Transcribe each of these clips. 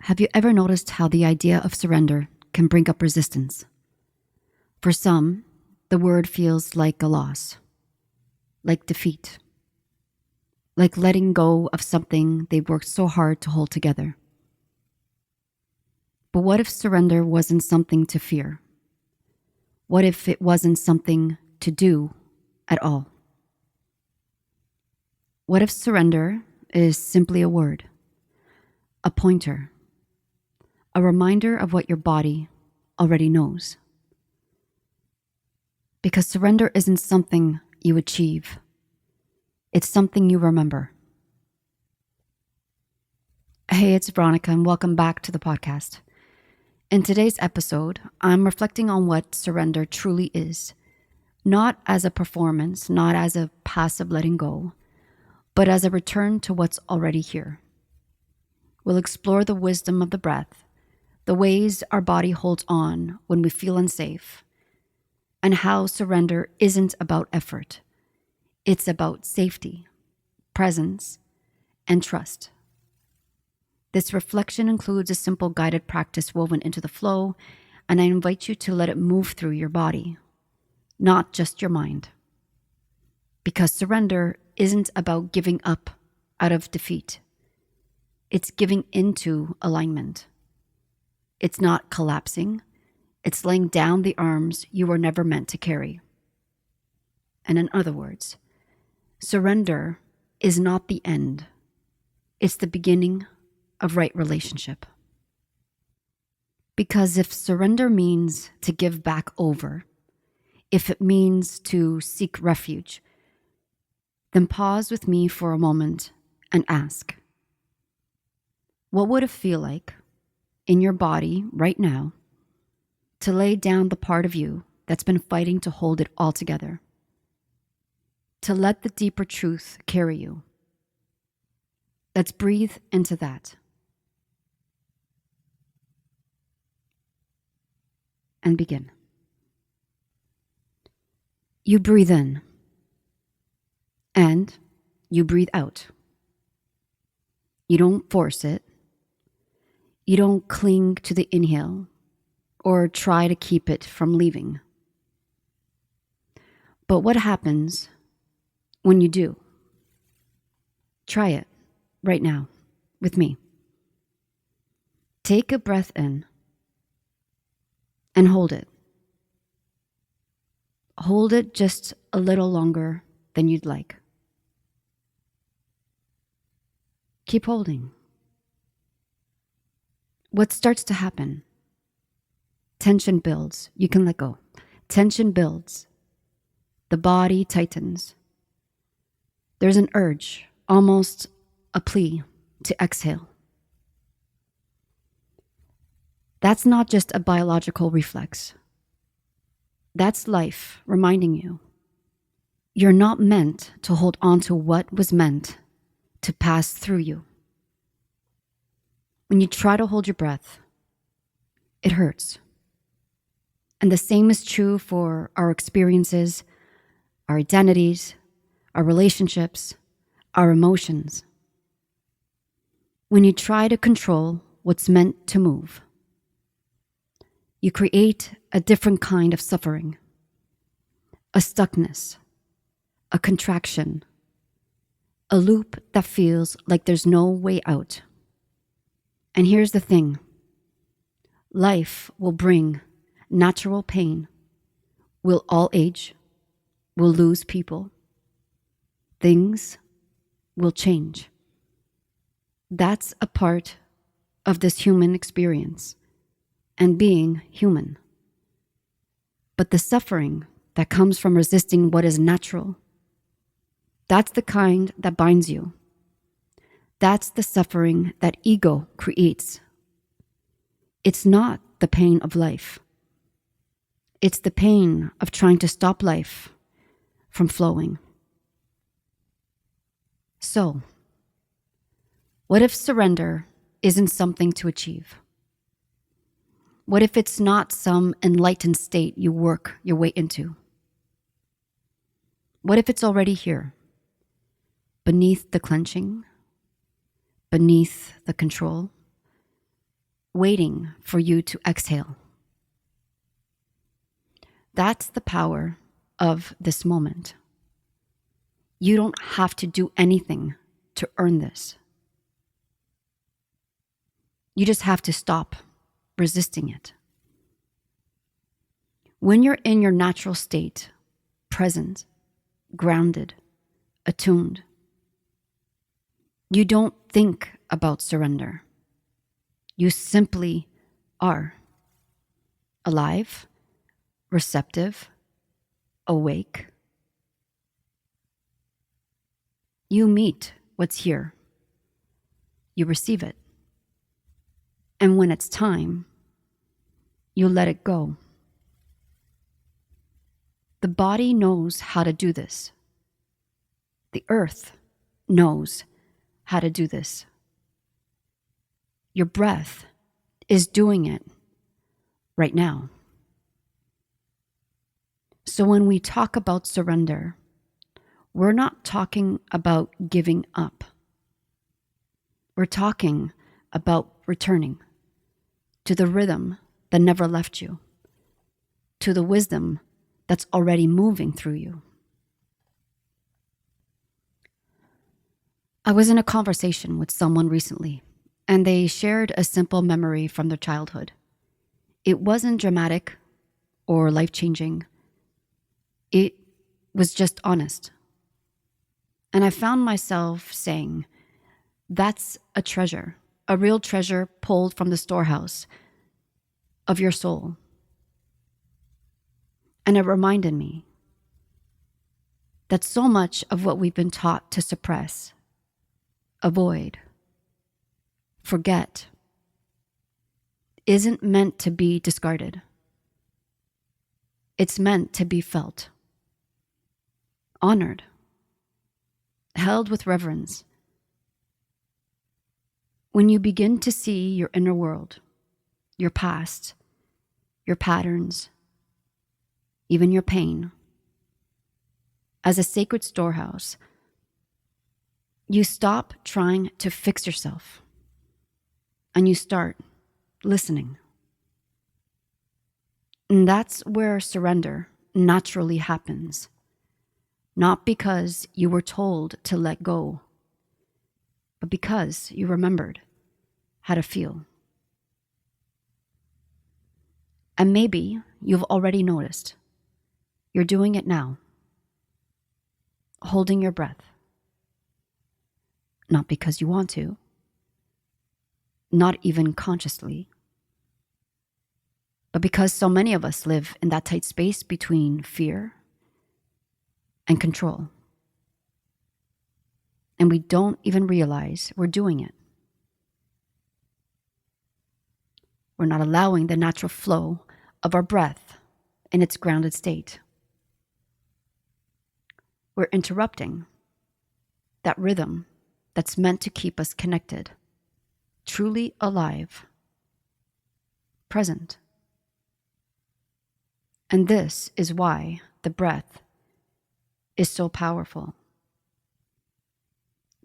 Have you ever noticed how the idea of surrender can bring up resistance? For some, the word feels like a loss, like defeat, like letting go of something they've worked so hard to hold together. But what if surrender wasn't something to fear? What if it wasn't something to do at all? What if surrender is simply a word, a pointer, a reminder of what your body already knows? Because surrender isn't something you achieve. It's something you remember. Hey, it's Veronica, and welcome back to the podcast. In today's episode, I'm reflecting on what surrender truly is, not as a performance, not as a passive letting go, but as a return to what's already here. We'll explore the wisdom of the breath, the ways our body holds on when we feel unsafe, and how surrender isn't about effort. It's about safety, presence, and trust. This reflection includes a simple guided practice woven into the flow, and I invite you to let it move through your body, not just your mind. Because surrender isn't about giving up out of defeat. It's giving into alignment. It's not collapsing. It's laying down the arms you were never meant to carry. And in other words, surrender is not the end. It's the beginning of right relationship. Because if surrender means to give back over, if it means to seek refuge, then pause with me for a moment and ask, what would it feel like in your body right now to lay down the part of you that's been fighting to hold it all together? To let the deeper truth carry you. Let's breathe into that. And begin. You breathe in. And you breathe out. You don't force it. You don't cling to the inhale or try to keep it from leaving. But what happens when you do? Try it right now with me. Take a breath in and hold it. Hold it just a little longer than you'd like. Keep holding. What starts to happen? Tension builds. You can let go. Tension builds. The body tightens. There's an urge, almost a plea, to exhale. That's not just a biological reflex. That's life reminding you. You're not meant to hold on to what was meant to pass through you. When you try to hold your breath, it hurts. And the same is true for our experiences, our identities, our relationships, our emotions. When you try to control what's meant to move, you create a different kind of suffering, a stuckness, a contraction, a loop that feels like there's no way out. And here's the thing. Life will bring natural pain. We'll all age. We'll lose people. Things will change. That's a part of this human experience and being human. But the suffering that comes from resisting what is natural, that's the kind that binds you. That's the suffering that ego creates. It's not the pain of life. It's the pain of trying to stop life from flowing. So, what if surrender isn't something to achieve? What if it's not some enlightened state you work your way into? What if it's already here, beneath the clenching, beneath the control, waiting for you to exhale. That's the power of this moment. You don't have to do anything to earn this. You just have to stop resisting it. When you're in your natural state, present, grounded, attuned, you don't think about surrender. You simply are alive, receptive, awake. You meet what's here. You receive it. And when it's time, you let it go. The body knows how to do this. The earth knows how to do this. Your breath is doing it right now. So when we talk about surrender, we're not talking about giving up. We're talking about returning to the rhythm that never left you, to the wisdom that's already moving through you. I was in a conversation with someone recently, and they shared a simple memory from their childhood. It wasn't dramatic or life-changing. It was just honest. And I found myself saying, that's a treasure, a real treasure pulled from the storehouse of your soul. And it reminded me that so much of what we've been taught to suppress, avoid, forget, isn't meant to be discarded. It's meant to be felt, honored, held with reverence. When you begin to see your inner world, your past, your patterns, even your pain, as a sacred storehouse, you stop trying to fix yourself and you start listening. And that's where surrender naturally happens. Not because you were told to let go, but because you remembered how to feel. And maybe you've already noticed. You're doing it now. Holding your breath. Not because you want to. Not even consciously. But because so many of us live in that tight space between fear and control. And we don't even realize we're doing it. We're not allowing the natural flow of our breath in its grounded state. We're interrupting that rhythm that's meant to keep us connected, truly alive, present. And this is why the breath is so powerful.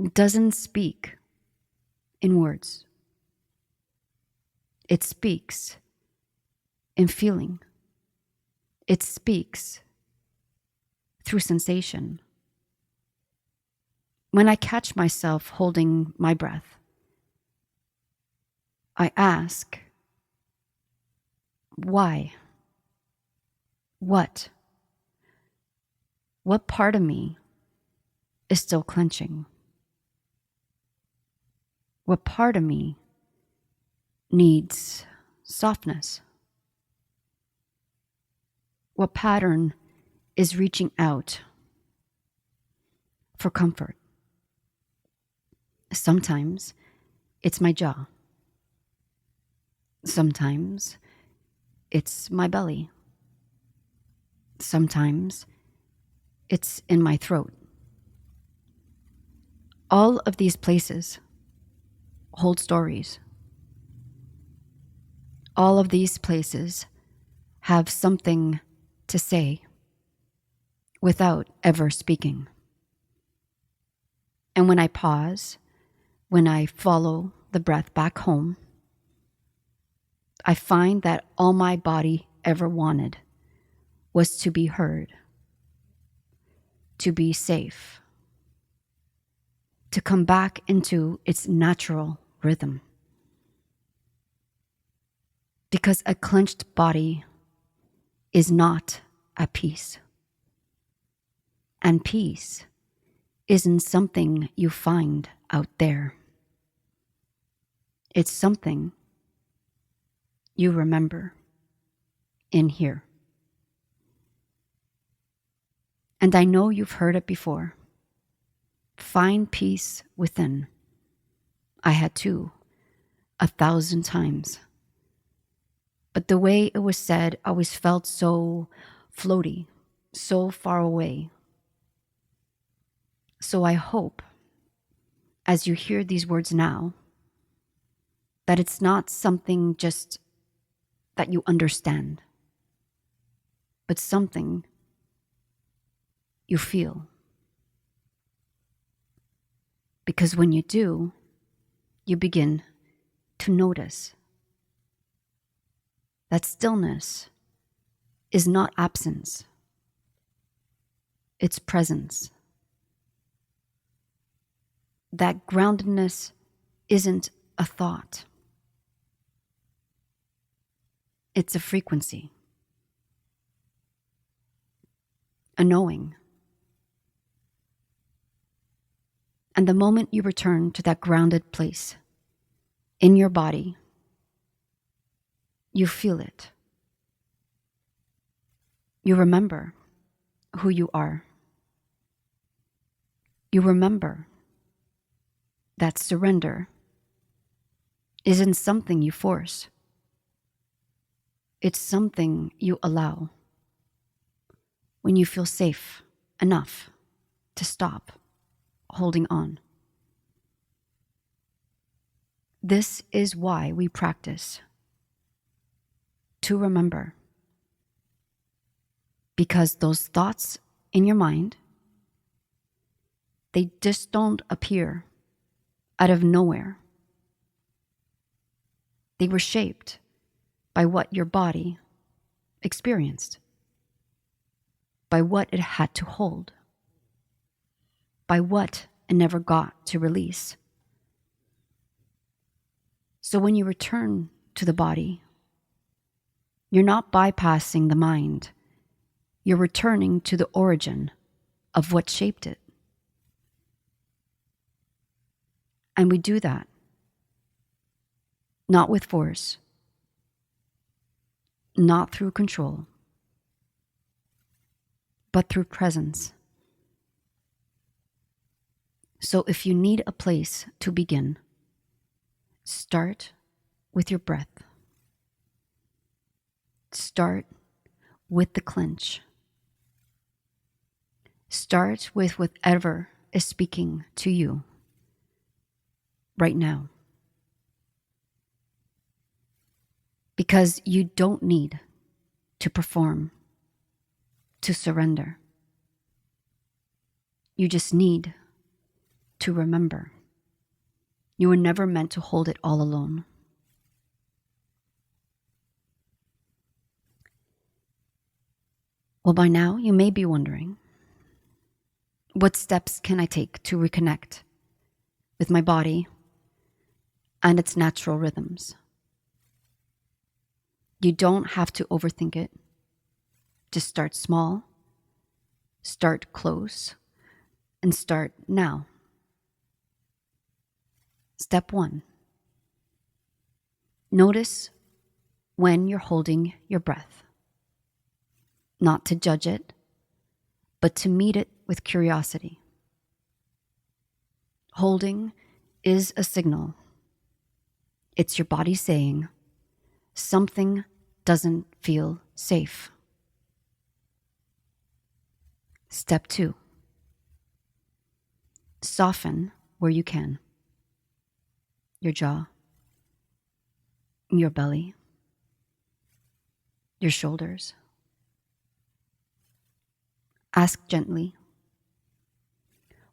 It doesn't speak in words. It speaks in feeling. It speaks through sensation. When I catch myself holding my breath, I ask, why? What? What part of me is still clenching? What part of me needs softness? What pattern is reaching out for comfort? Sometimes it's my jaw. Sometimes it's my belly. Sometimes it's in my throat. All of these places hold stories. All of these places have something to say without ever speaking. And when I pause, when I follow the breath back home, I find that all my body ever wanted was to be heard, to be safe, to come back into its natural rhythm. Because a clenched body is not at peace. And peace isn't something you find out there. It's something you remember in here. And I know you've heard it before. Find peace within. I had to, 1,000 times. But the way it was said always felt so floaty, so far away. So I hope, as you hear these words now, that it's not something just that you understand, but something you feel. Because when you do, you begin to notice that stillness is not absence, it's presence. That groundedness isn't a thought, it's a frequency, a knowing. And the moment you return to that grounded place in your body, you feel it. You remember who you are. You remember that surrender isn't something you force. It's something you allow when you feel safe enough to stop holding on. This is why we practice to remember. Because those thoughts in your mind, they just don't appear out of nowhere. They were shaped by what your body experienced, by what it had to hold, by what it never got to release. So when you return to the body, you're not bypassing the mind. You're returning to the origin of what shaped it. And we do that not with force, not through control, but through presence. So if you need a place to begin, start with your breath. Start with the clench. Start with whatever is speaking to you right now. Because you don't need to perform, to surrender. You just need to remember. You were never meant to hold it all alone. Well, by now, you may be wondering, what steps can I take to reconnect with my body and its natural rhythms? You don't have to overthink it. Just start small, start close, and start now. Step 1. Notice when you're holding your breath. Not to judge it, but to meet it with curiosity. Holding is a signal. It's your body saying something doesn't feel safe. Step 2. Soften where you can. Your jaw, your belly, your shoulders. Ask gently,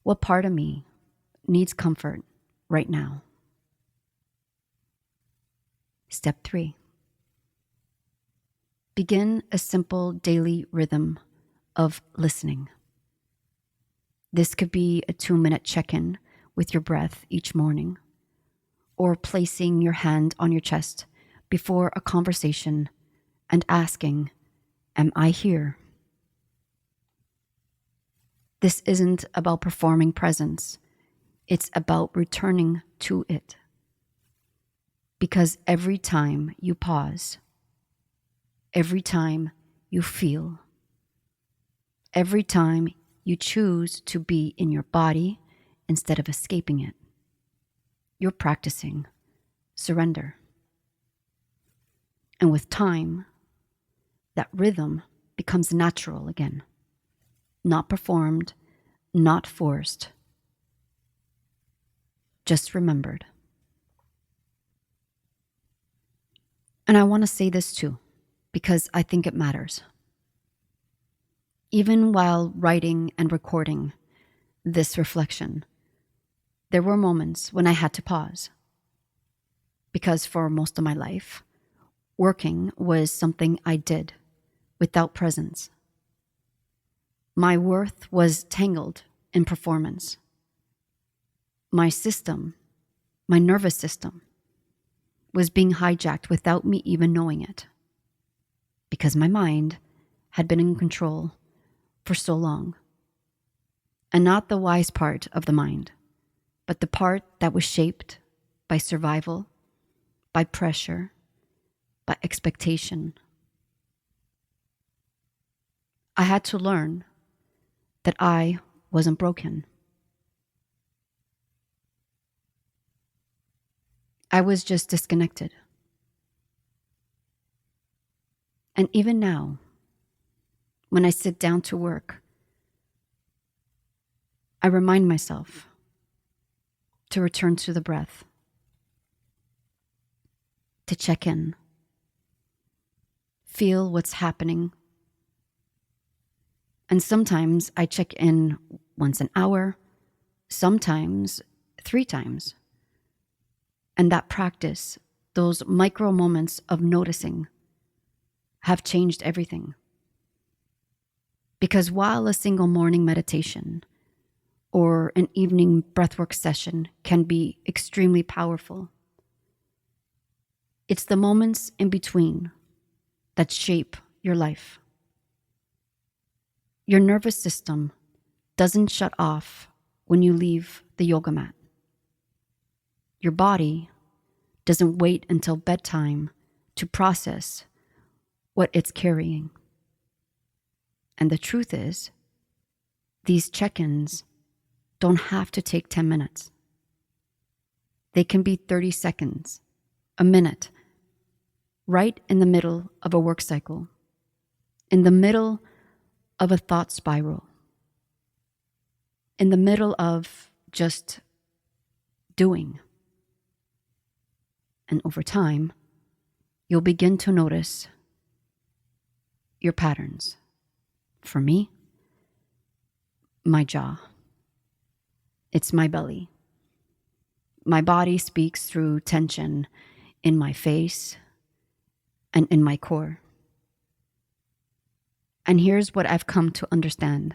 what part of me needs comfort right now? Step 3. begin a simple daily rhythm of listening. This could be a 2-minute check-in with your breath each morning, or placing your hand on your chest before a conversation and asking, "Am I here?" This isn't about performing presence. It's about returning to it. Because every time you pause, every time you feel, every time you choose to be in your body instead of escaping it, you're practicing surrender. And with time, that rhythm becomes natural again, not performed, not forced, just remembered. And I want to say this too, because I think it matters. Even while writing and recording this reflection, there were moments when I had to pause. Because for most of my life, working was something I did without presence. My worth was tangled in performance. My system, my nervous system, was being hijacked without me even knowing it. Because my mind had been in control for so long. And not the wise part of the mind, but the part that was shaped by survival, by pressure, by expectation. I had to learn that I wasn't broken. I was just disconnected. And even now, when I sit down to work, I remind myself to return to the breath, to check in, feel what's happening. And sometimes I check in once an hour, sometimes 3 times. And that practice, those micro moments of noticing, have changed everything. Because while a single morning meditation or an evening breathwork session can be extremely powerful, it's the moments in between that shape your life. Your nervous system doesn't shut off when you leave the yoga mat. Your body doesn't wait until bedtime to process what it's carrying. And the truth is, these check-ins don't have to take 10 minutes. They can be 30 seconds, a minute, right in the middle of a work cycle, in the middle of a thought spiral, in the middle of just doing. And over time, you'll begin to notice your patterns. For me, my jaw. It's my belly. My body speaks through tension in my face and in my core. And here's what I've come to understand.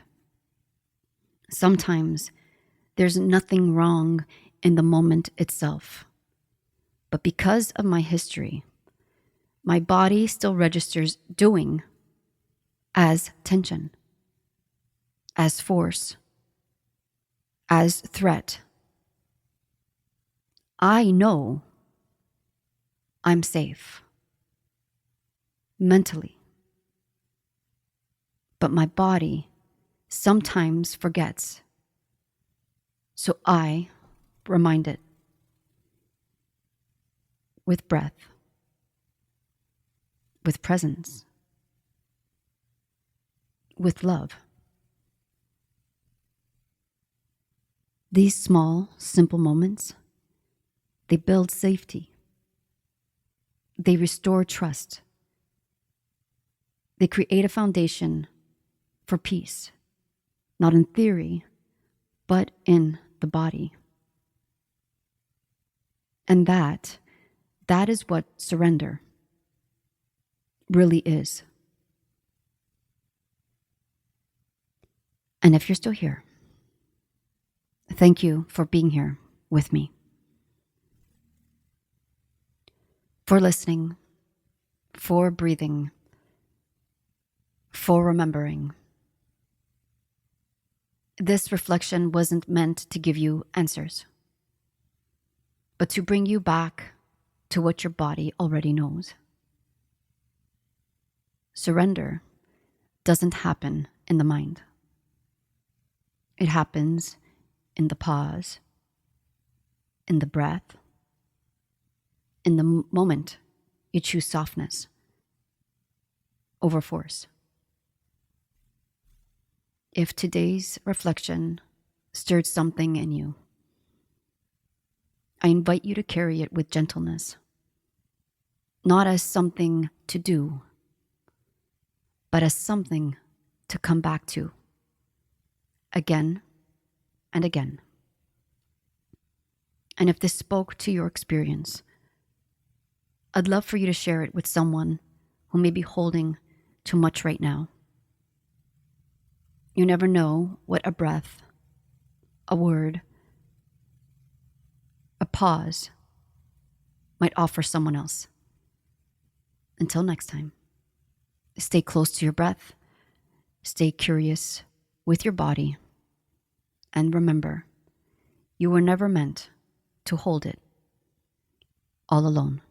Sometimes there's nothing wrong in the moment itself. But because of my history, my body still registers doing as tension, as force, as threat. I know I'm safe mentally, but my body sometimes forgets. So I remind it with breath, with presence, with love. These small, simple moments, they build safety. They restore trust. They create a foundation for peace, not in theory, but in the body. And that is what surrender really is. And if you're still here, thank you for being here with me, for listening, for breathing, for remembering. This reflection wasn't meant to give you answers, but to bring you back to what your body already knows. Surrender doesn't happen in the mind. It happens in the pause, in the breath, in the moment you choose softness over force. If today's reflection stirred something in you, I invite you to carry it with gentleness, not as something to do, but as something to come back to again and again. And if this spoke to your experience, I'd love for you to share it with someone who may be holding too much right now. You never know what a breath, a word, a pause might offer someone else. Until next time, stay close to your breath, stay curious with your body, and remember, you were never meant to hold it all alone.